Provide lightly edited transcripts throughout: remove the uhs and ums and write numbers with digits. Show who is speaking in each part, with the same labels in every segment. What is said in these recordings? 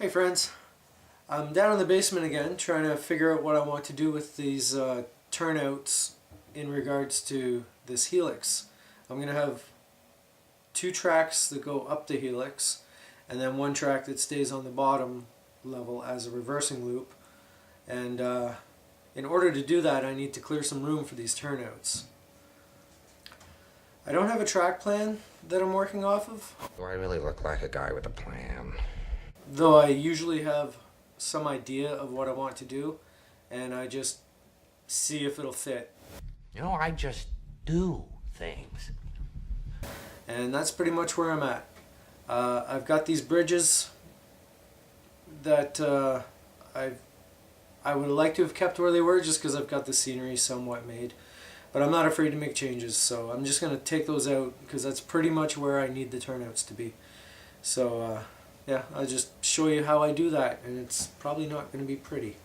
Speaker 1: Hey friends, I'm down in the basement again trying to figure out what I want to do with these turnouts in regards to this helix. I'm going to have two tracks that go up the helix and then one track that stays on the bottom level as a reversing loop, and in order to do that I need to clear some room for these turnouts. I don't have a track plan that I'm working off of.
Speaker 2: Do I really look like a guy with a plan?
Speaker 1: Though I usually have some idea of what I want to do, and I just see if it'll fit.
Speaker 2: You know, I just do things.
Speaker 1: And that's pretty much where I'm at. I've got these bridges that I would like to have kept where they were just because I've got the scenery somewhat made. But I'm not afraid to make changes, so I'm just going to take those out because that's pretty much where I need the turnouts to be. So yeah, I'll just show you how I do that, and it's probably not going to be pretty.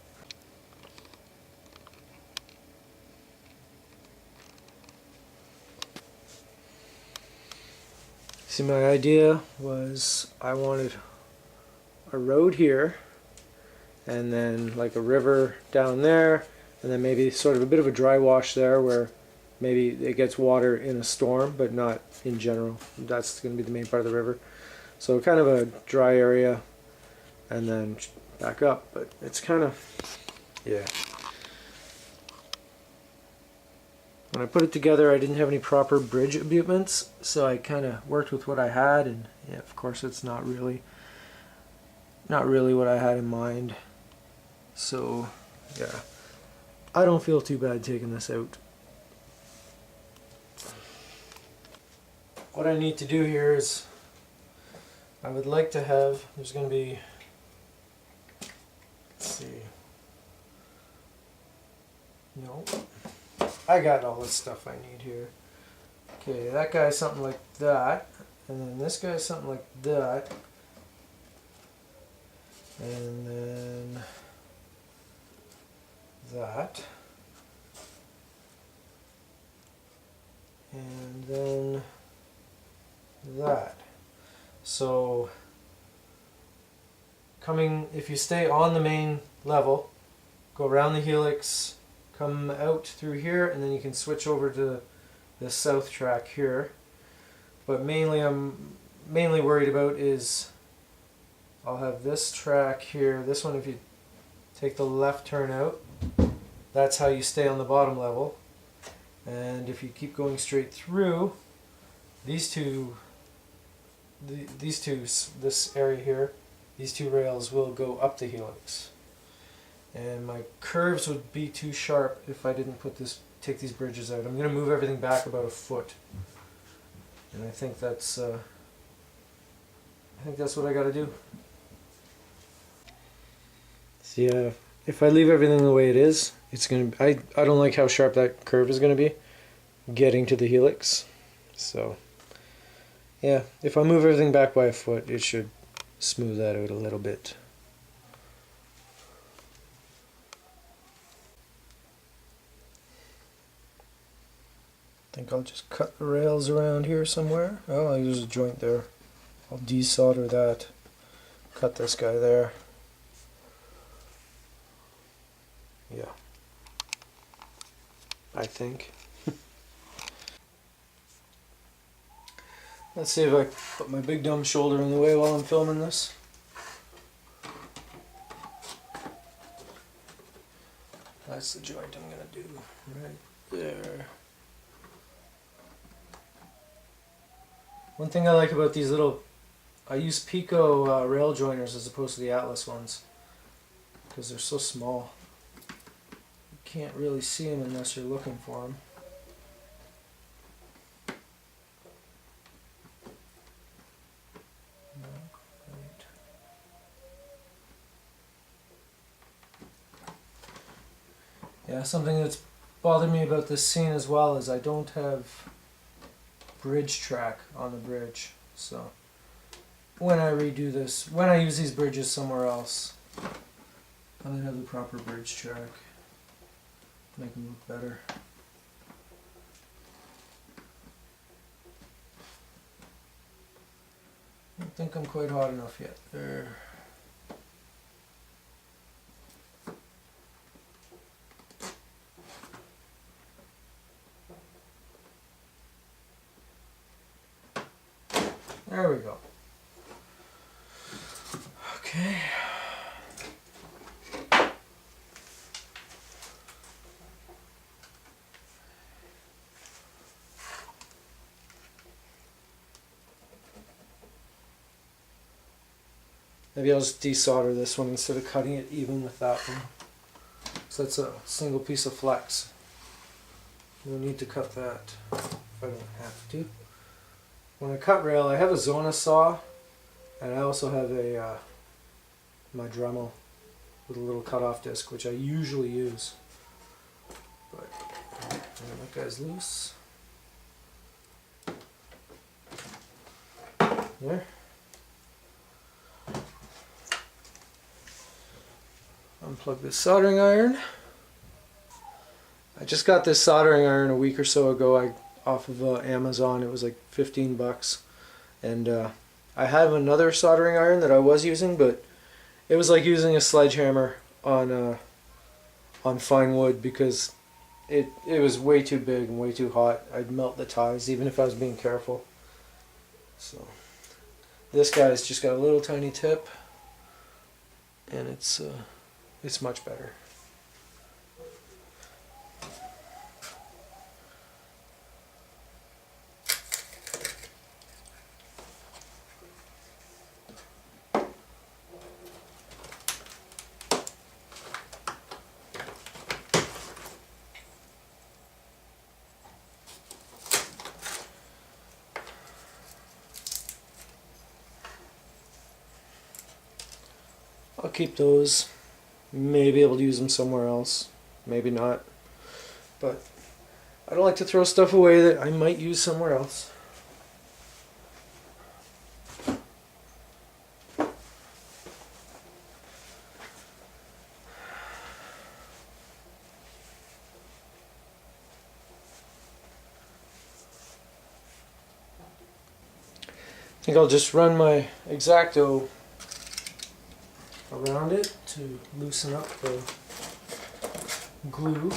Speaker 1: See, my idea was I wanted a road here, and then like a river down there, and then maybe sort of a bit of a dry wash there where maybe it gets water in a storm, but not in general. That's going to be the main part of the river. So kind of a dry area, and then back up, but it's kind of, yeah. When I put it together I didn't have any proper bridge abutments, so I kind of worked with what I had, and yeah, of course it's not really what I had in mind. So yeah, I don't feel too bad taking this out. What I need to do here is I would like to have, there's going to be, let's see, no, I got all this stuff I need here. Okay, that guy's something like that, and then this guy's something like that, and then that, and then that. So if you stay on the main level, go around the helix, come out through here, and then you can switch over to the south track here. But mainly I'm worried about is I'll have this track here. This one, if you take the left turn out, that's how you stay on the bottom level. And if you keep going straight through, this area here, these two rails will go up the helix. And my curves would be too sharp if I didn't take these bridges out. I'm going to move everything back about a foot, and I think that's what I got to do. See, if I leave everything the way it is, it's going to. I don't like how sharp that curve is going to be getting to the helix. So yeah, if I move everything back by a foot, it should smooth that out a little bit. I think I'll just cut the rails around here somewhere. Oh, there's a joint there. I'll desolder that. Cut this guy there. Yeah, I think. Let's see if I put my big dumb shoulder in the way while I'm filming this. That's the joint I'm going to do right there. One thing I like about these little, I use Pico rail joiners as opposed to the Atlas ones because they're so small. You can't really see them unless you're looking for them. Yeah, something that's bothered me about this scene as well is I don't have bridge track on the bridge. So when I redo this, when I use these bridges somewhere else, I'm going to have the proper bridge track. Make them look better. I don't think I'm quite hot enough yet. There. There we go. Okay. Maybe I'll just desolder this one instead of cutting it even with that one. So that's a single piece of flex. We'll need to cut that if I don't have to. When I cut rail, I have a Zona saw, and I also have a my Dremel with a little cutoff disc, which I usually use. But that guy's loose. There. Unplug this soldering iron. I just got this soldering iron a week or so ago. Off of Amazon. It was like 15 bucks, and I have another soldering iron that I was using, but it was like using a sledgehammer on fine wood because it was way too big and way too hot. I'd melt the ties even if I was being careful. So this guy's just got a little tiny tip, and it's much better. I'll keep those. May be able to use them somewhere else. Maybe not. But I don't like to throw stuff away that I might use somewhere else. I think I'll just run my X-Acto around it to loosen up the glue.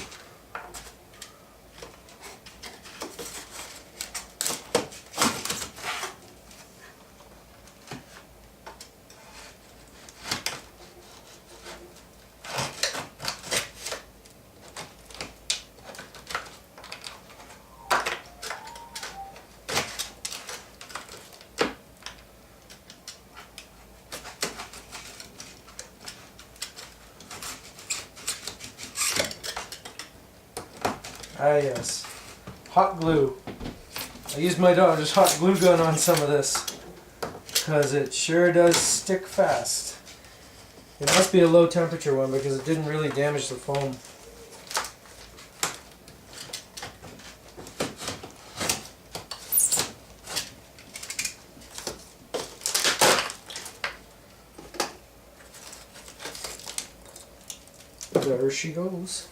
Speaker 1: Ah yes, hot glue. I used my daughter's hot glue gun on some of this because it sure does stick fast. It must be a low temperature one because it didn't really damage the foam. There she goes.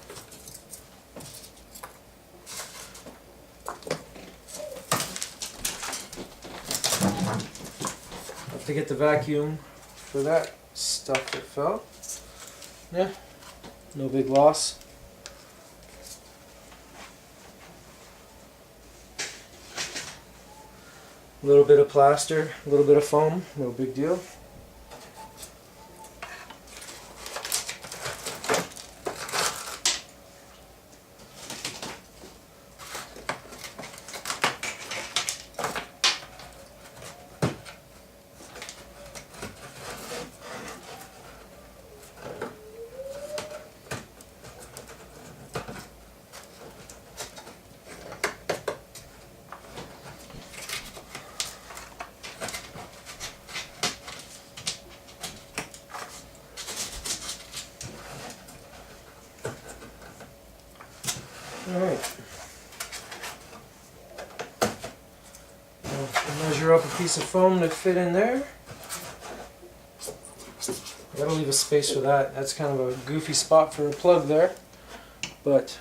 Speaker 1: To get the vacuum for that stuff that fell. Yeah, no big loss. A little bit of plaster, a little bit of foam, no big deal. Alright. I'll measure up a piece of foam to fit in there. I gotta leave a space for that. That's kind of a goofy spot for a plug there. But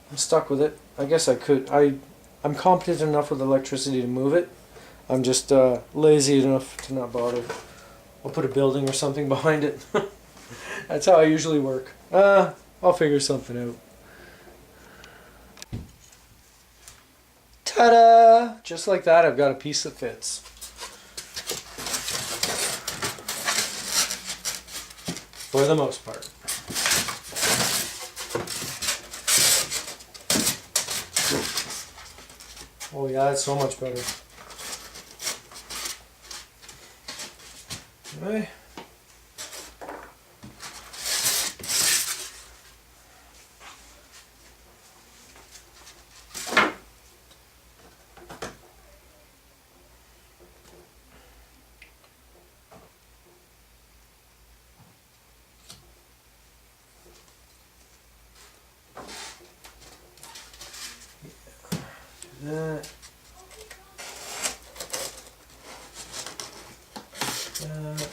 Speaker 1: I'm stuck with it. I guess I could. I'm competent enough with electricity to move it. I'm just lazy enough to not bother. I'll put a building or something behind it. That's how I usually work. I'll figure something out. Ta-da! Just like that, I've got a piece that fits. for the most part. Oh yeah, that's so much better. Okay. That. That.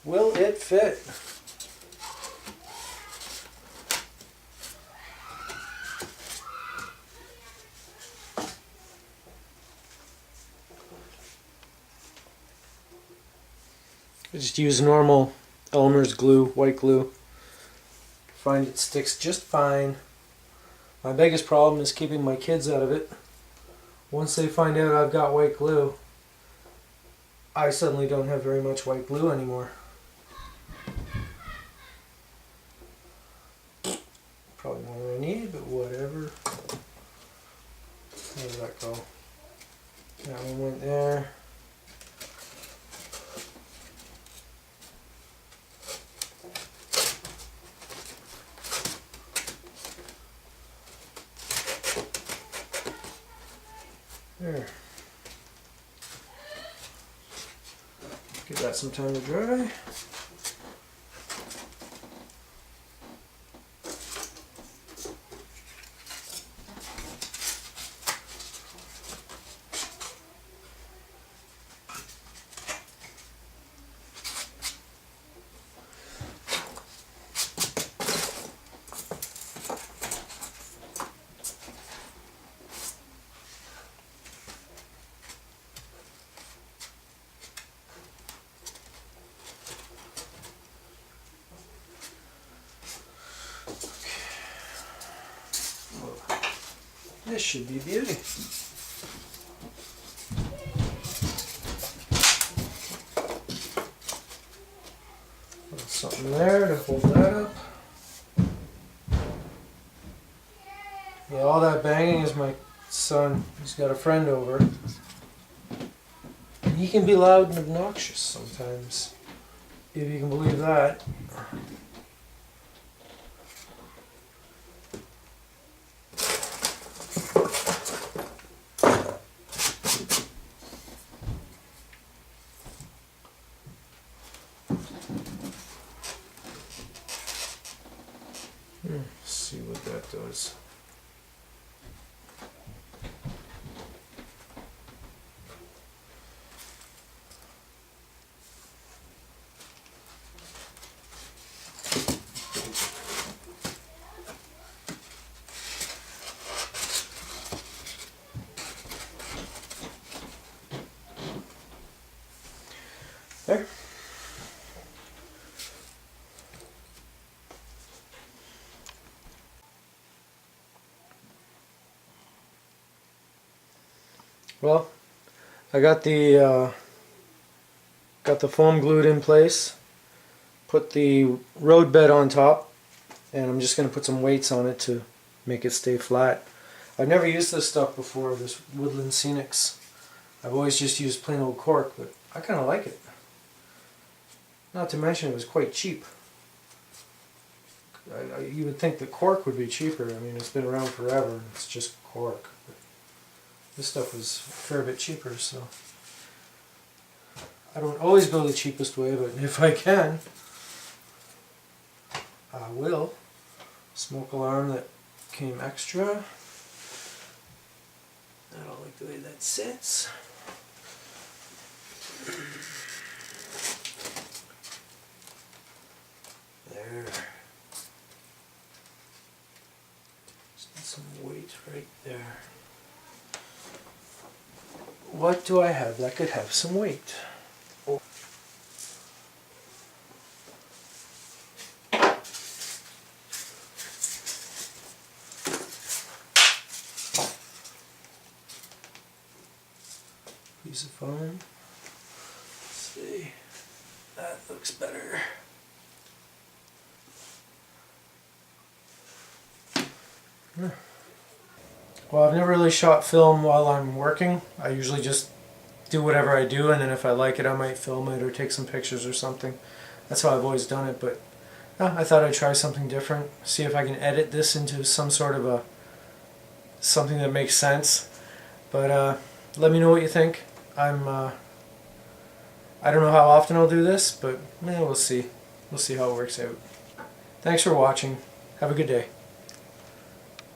Speaker 1: Will it fit? I just use normal Elmer's glue, white glue. Find it sticks just fine. My biggest problem is keeping my kids out of it. Once they find out I've got white glue, I suddenly don't have very much white glue anymore. Probably more than I need, but whatever. Where did that go? That one went there. There. Give that some time to dry. This should be beauty. Put something there to hold that up. Yeah, all that banging is my son. He's got a friend over. And he can be loud and obnoxious sometimes, if you can believe that. Let's see what that does. There. Well, I got the foam glued in place. Put the road bed on top, and I'm just going to put some weights on it to make it stay flat. I've never used this stuff before, this Woodland Scenics. I've always just used plain old cork, but I kind of like it. Not to mention it was quite cheap. You would think that cork would be cheaper. I mean, it's been around forever, and it's just cork. But this stuff was a fair bit cheaper, so I don't always go the cheapest way, but if I can, I will. Smoke alarm that came extra. I don't like the way that sits. There. Just need some weight right there. What do I have that could have some weight? Oh. use a phone. Let's see. That looks better. Well, I've never really shot film while I'm working. I usually just do whatever I do, and then if I like it I might film it or take some pictures or something. That's how I've always done it, but I thought I'd try something different. See if I can edit this into some sort of something that makes sense. But let me know what you think. I don't know how often I'll do this, but we'll see. We'll see how it works out. Thanks for watching. Have a good day.